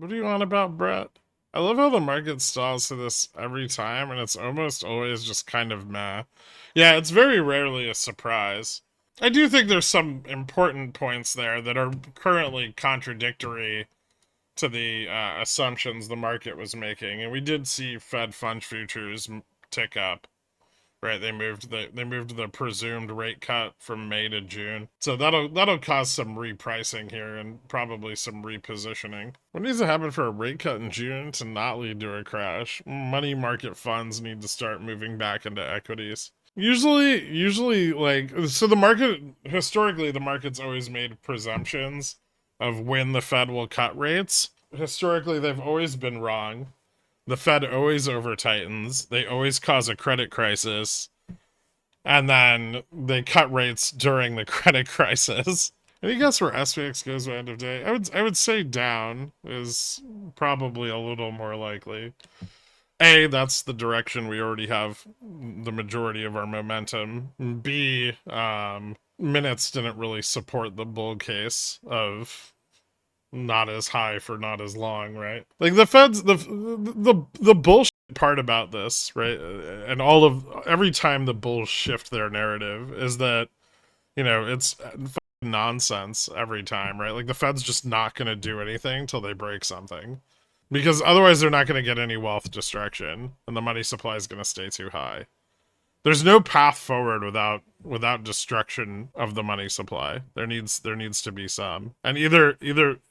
What are you on about, Brett? I love how the market stalls to this every time, and it's almost always just kind of meh. Yeah, it's very rarely a surprise. I do think there's some important points there that are currently contradictory to the assumptions the market was making, and we did see Fed fund futures tick up. Right, they moved the presumed rate cut from May to June, so that'll cause some repricing here and probably some repositioning. What needs to happen for a rate cut in June to not lead to a crash? Money market funds need to start moving back into equities. Usually, like, so the market, historically, the market's always made presumptions of when the Fed will cut rates. Historically, they've always been wrong. The Fed always over tightens. They always cause a credit crisis. And then they cut rates during the credit crisis. Any guess where SPX goes by end of day? I would say down is probably a little more likely. A, that's the direction we already have the majority of our momentum. B, minutes didn't really support the bull case of not as high for not as long, right? Like the Fed's the bullshit part about this, right? And all of every time the bulls shift their narrative is that, it's nonsense every time, right? Like the Fed's just not going to do anything till they break something. Because otherwise they're not going to get any wealth destruction and the money supply is going to stay too high. There's no path forward without destruction of the money supply. There needs to be some, and either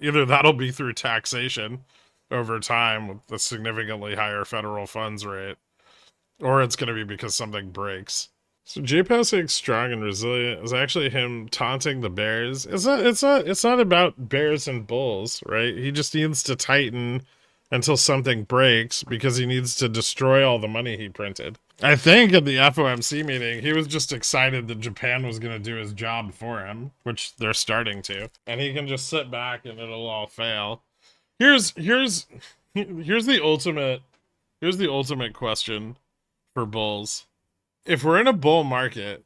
that'll be through taxation over time with a significantly higher federal funds rate, or it's going to be because something breaks. So JPOW saying strong and resilient is actually him taunting the bears. It's not about bears and bulls, right? He just needs to tighten until something breaks because he needs to destroy all the money he printed. I think at the FOMC meeting, he was just excited that Japan was going to do his job for him, which they're starting to, and he can just sit back and it'll all fail. Here's the ultimate question for bulls. If we're in a bull market,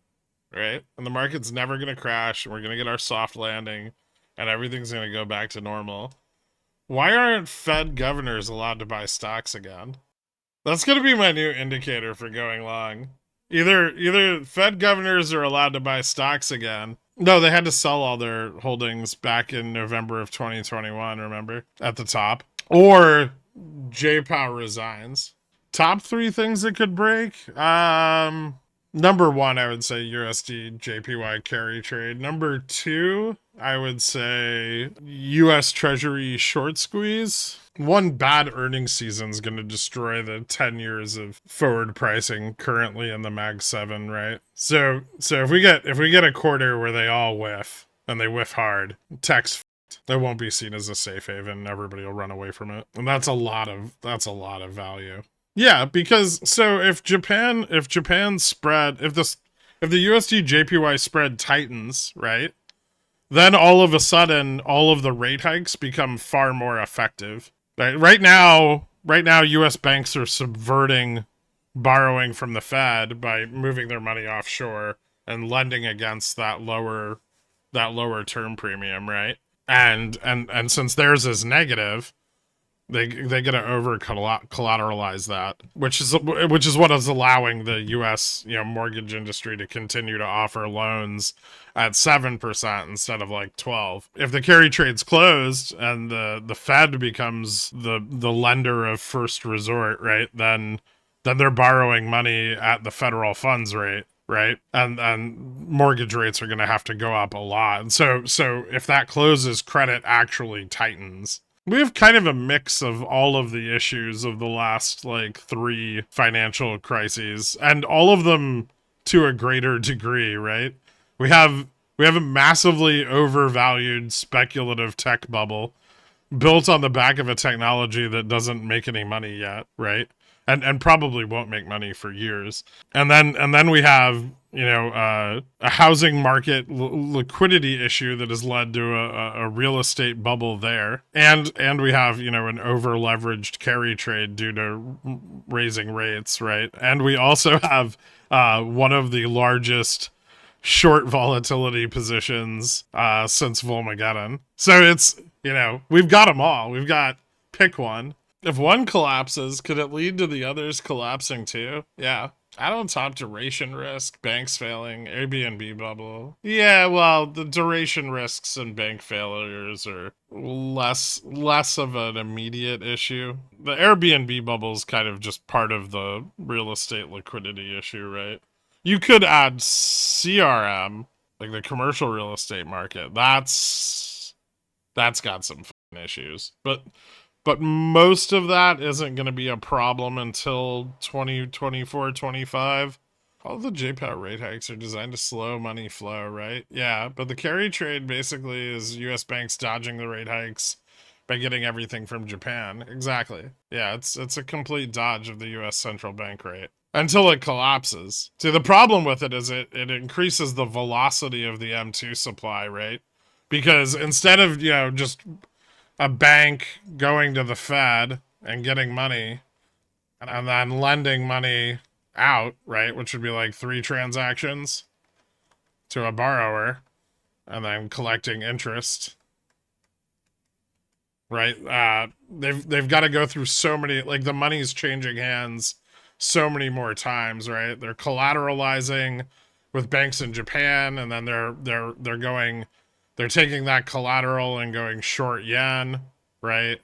right, and the market's never going to crash, and we're going to get our soft landing, and everything's going to go back to normal, why aren't Fed governors allowed to buy stocks again? That's going to be my new indicator for going long. Either Fed governors are allowed to buy stocks again. No, they had to sell all their holdings back in November of 2021, remember? At the top. Or JPOW resigns. Top three things that could break? Number one, I would say USD JPY carry trade. Number two, I would say US Treasury short squeeze. One bad earnings season is going to destroy the 10 years of forward pricing currently in the Mag 7, right? So if we get a quarter where they all whiff and they whiff hard, tech's it won't be seen as a safe haven. Everybody will run away from it, and that's a lot of value. Yeah, because so if Japan's spread, if the USD JPY spread tightens, right? Then all of a sudden, all of the rate hikes become far more effective. Right now, U.S. banks are subverting borrowing from the Fed by moving their money offshore and lending against that lower term premium, right? And since theirs is negative, they get to over collateralize that, which is what is allowing the U.S. mortgage industry to continue to offer loans at 7% instead of like 12%. If the carry trade's closed and the Fed becomes the lender of first resort, right? Then they're borrowing money at the federal funds rate. Right, and mortgage rates are going to have to go up a lot. And so if that closes, credit actually tightens. We have kind of a mix of all of the issues of the last like 3 financial crises, and all of them to a greater degree, right? We have a massively overvalued speculative tech bubble built on the back of a technology that doesn't make any money yet, right? And probably won't make money for years. And then we have a housing market liquidity issue that has led to a real estate bubble there, and we have an over leveraged carry trade due to raising rates, right? And we also have one of the largest short volatility positions since Volmageddon. So it's we've got them all. We've got Pick one. If one collapses, could it lead to the others collapsing too? Yeah. Add on top duration risk, banks failing, Airbnb bubble. Yeah, well, the duration risks and bank failures are less of an immediate issue. The Airbnb bubble is kind of just part of the real estate liquidity issue, right? You could add CRM, like the commercial real estate market. That's got some issues. But most of that isn't going to be a problem until 2024, 25. All the JPOW rate hikes are designed to slow money flow, right? Yeah, but the carry trade basically is US banks dodging the rate hikes by getting everything from Japan. Exactly. Yeah, it's a complete dodge of the US central bank rate until it collapses. See, the problem with it is it increases the velocity of the M2 supply, right? Because instead of, just a bank going to the Fed and getting money and then lending money out, right, which would be like 3 transactions to a borrower and then collecting interest, right? They've got to go through so many, like the money's changing hands so many more times, right? They're collateralizing with banks in Japan, and then they're taking that collateral and going short yen, right?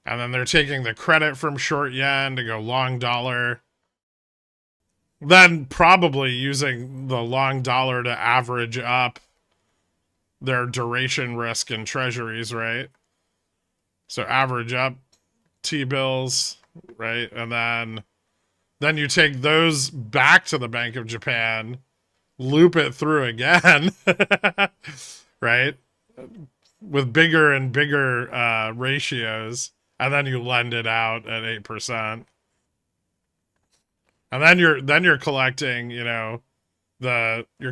And then they're taking the credit from short yen to go long dollar. Then probably using the long dollar to average up their duration risk in treasuries, right? So average up T-bills, right? And then you take those back to the Bank of Japan, loop it through again, right? With bigger and bigger ratios, and then you lend it out at 8%. And then you're collecting, you're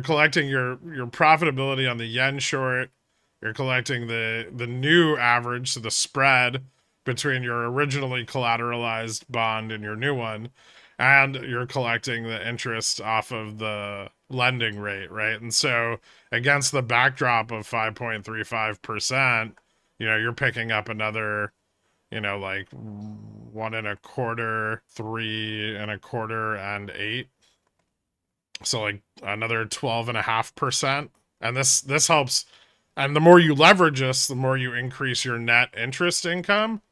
collecting your profitability on the yen short. You're collecting the new average, so the spread between your originally collateralized bond and your new one, and you're collecting the interest off of the lending rate, right? And so against the backdrop of 5.35%, you're picking up another, like 1.25%, 3.25%, and 8. So like another 12.5%. And this helps. And the more you leverage this, the more you increase your net interest income,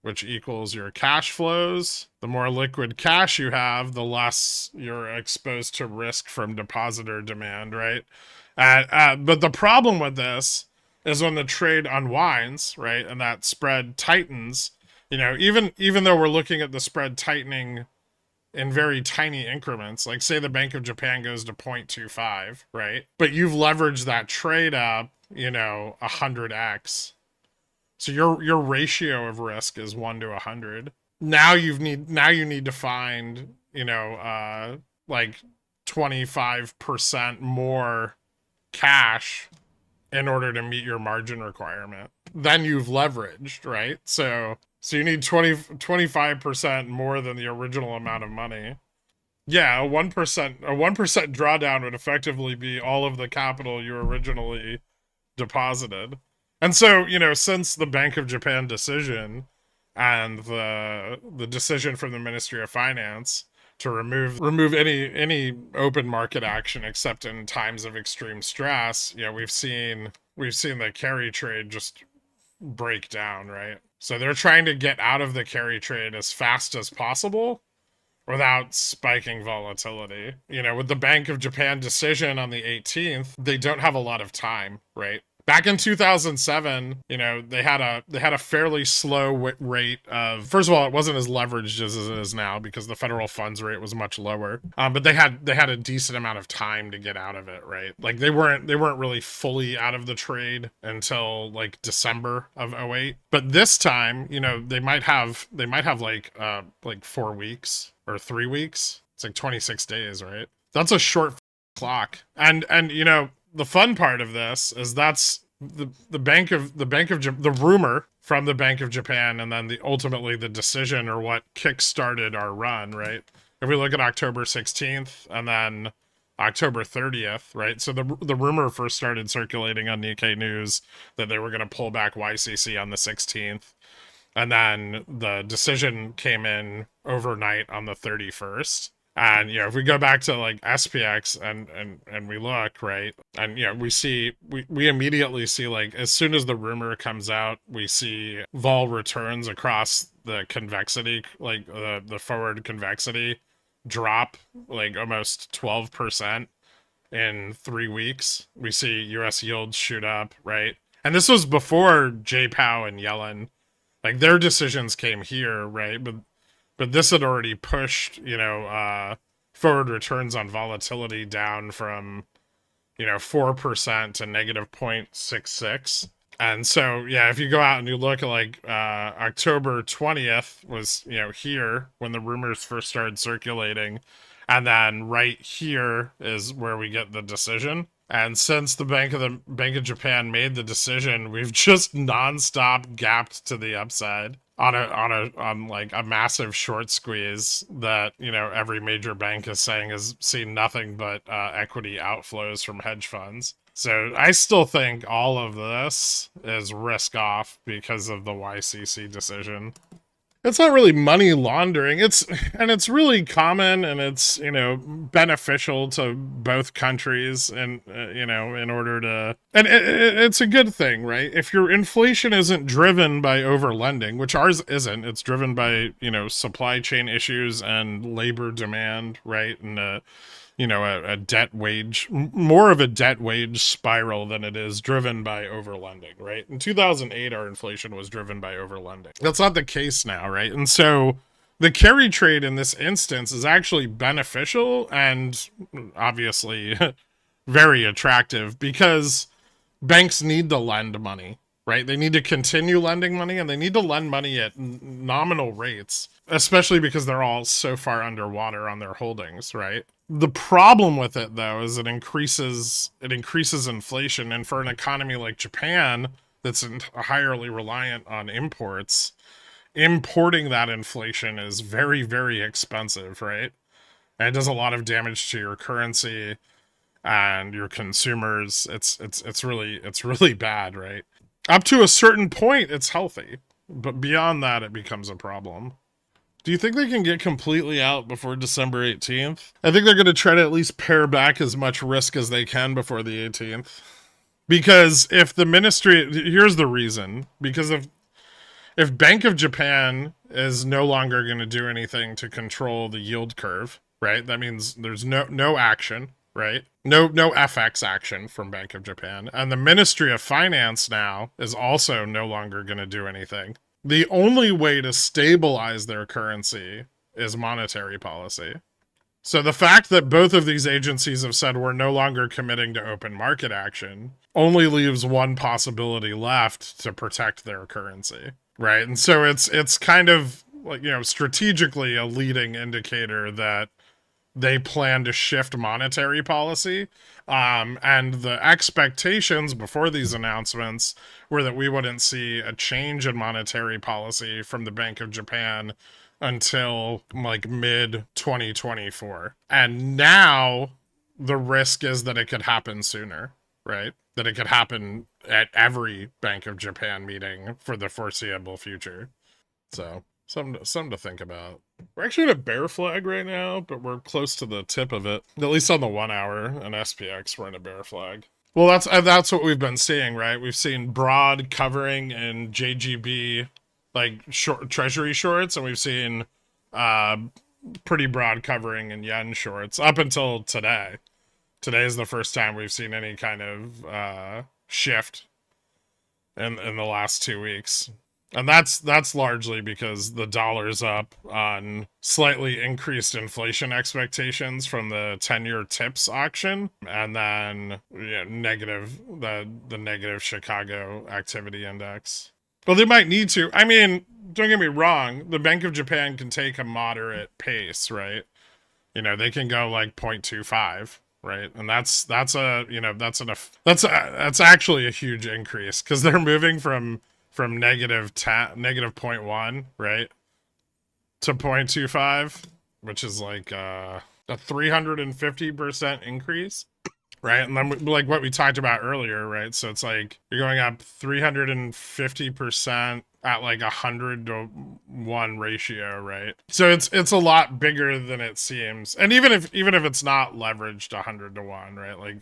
which equals your cash flows. The more liquid cash you have, the less you're exposed to risk from depositor demand, right? But the problem with this is when the trade unwinds, right, and that spread tightens, even though we're looking at the spread tightening in very tiny increments, like say the Bank of Japan goes to 0.25, right? But you've leveraged that trade up, 100x. So your ratio of risk is 1 to 100. Now you need to find, like 25% more cash in order to meet your margin requirement. Then you've leveraged, right? So you need 25% more than the original amount of money. Yeah, a 1% drawdown would effectively be all of the capital you originally deposited. And so, since the Bank of Japan decision and the decision from the Ministry of Finance to remove any open market action except in times of extreme stress, we've seen the carry trade just break down, right? So they're trying to get out of the carry trade as fast as possible without spiking volatility. With the Bank of Japan decision on the 18th, they don't have a lot of time, right? Back in 2007, they had a fairly slow rate of. First of all, it wasn't as leveraged as it is now because the federal funds rate was much lower. But they had a decent amount of time to get out of it, right? Like they weren't really fully out of the trade until like December of 08. But this time, they might have like 4 weeks or 3 weeks. It's like 26 days, right? That's a short clock. And the fun part of this is that's the rumor from the Bank of Japan, and then ultimately the decision or what kick-started our run, right? If we look at October 16th and then October 30th, right? So the rumor first started circulating on Nikkei News that they were going to pull back YCC on the 16th. And then the decision came in overnight on the 31st. And if we go back to like SPX and we look, right, and we immediately see, like, as soon as the rumor comes out, we see vol returns across the convexity, like the forward convexity, drop like almost 12% in 3 weeks. We see US yields shoot up, right? And this was before JPOW and Yellen, like, their decisions came here, right? But this had already pushed, forward returns on volatility down from, 4% to negative 0.66. And so, yeah, if you go out and you look at like October 20th was, here when the rumors first started circulating. And then right here is where we get the decision. And since the Bank of Japan made the decision, we've just nonstop gapped to the upside on like a massive short squeeze that, every major bank is saying has seen nothing but equity outflows from hedge funds. So I still think all of this is risk off because of the YCC decision. It's not really money laundering. It's really common, and it's, beneficial to both countries, and, in order to, and it's a good thing, right? If your inflation isn't driven by overlending, which ours isn't, it's driven by, supply chain issues and labor demand, right? And, a debt wage, more of a debt wage spiral than it is driven by overlending, right? In 2008, our inflation was driven by overlending. That's not the case now, right? And so the carry trade in this instance is actually beneficial and obviously very attractive because banks need to lend money, right? They need to continue lending money, and they need to lend money at nominal rates, especially because they're all so far underwater on their holdings, right? The problem with it, though, is it increases inflation, and for an economy like Japan that's entirely reliant on imports, importing that inflation is very, very expensive, right? And it does a lot of damage to your currency and your consumers. It's really bad, right? Up to a certain point, it's healthy, but beyond that, it becomes a problem. Do you think they can get completely out before December 18th? I think they're going to try to at least pare back as much risk as they can before the 18th. Because if the ministry, here's the reason, because if Bank of Japan is no longer going to do anything to control the yield curve, right? That means there's no action, right? No FX action from Bank of Japan. And the Ministry of Finance now is also no longer going to do anything. The only way to stabilize their currency is monetary policy. So the fact that both of these agencies have said we're no longer committing to open market action only leaves one possibility left to protect their currency, right? And so it's kind of like, strategically a leading indicator that they plan to shift monetary policy. And the expectations before these announcements were that we wouldn't see a change in monetary policy from the Bank of Japan until like mid 2024. And now the risk is that it could happen sooner, right? That it could happen at every Bank of Japan meeting for the foreseeable future. So something to think about. We're actually at a bear flag right now, but we're close to the tip of it. At least on the 1 hour and SPX, we're in a bear flag. Well, that's what we've been seeing, right? We've seen broad covering in JGB, like short treasury shorts, and we've seen pretty broad covering in yen shorts up until today. Today is the first time we've seen any kind of shift in the last 2 weeks. And that's largely because the dollar's up on slightly increased inflation expectations from the 10-year TIPS auction, and then the negative Chicago activity index. Well, they might need to. I mean, don't get me wrong, the Bank of Japan can take a moderate pace, right? They can go like 0.25. Right, and that's actually a huge increase because they're moving from negative 0.1, right, to 0.25, which is like A 350% increase, right? And then like what we talked about earlier, right? So it's like you're going up 350% at like 100-to-1 ratio, right? So it's a lot bigger than it seems. And even if it's not leveraged 100-to-1, right? Like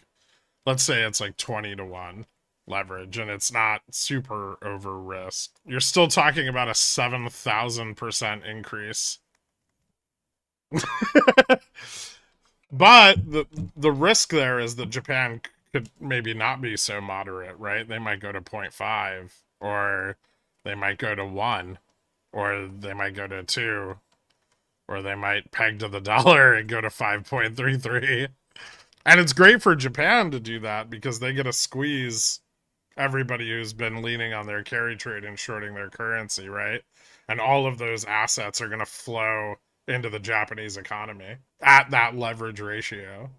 let's say it's like 20-to-1 leverage and it's not super over risk, you're still talking about a 7,000% increase. But the risk there is that Japan could maybe not be so moderate, right? They might go to 0.5, or they might go to 1, or they might go to 2, or they might peg to the dollar and go to 5.33. And it's great for Japan to do that because they get to squeeze everybody who's been leaning on their carry trade and shorting their currency, right? And all of those assets are going to flow into the Japanese economy at that leverage ratio.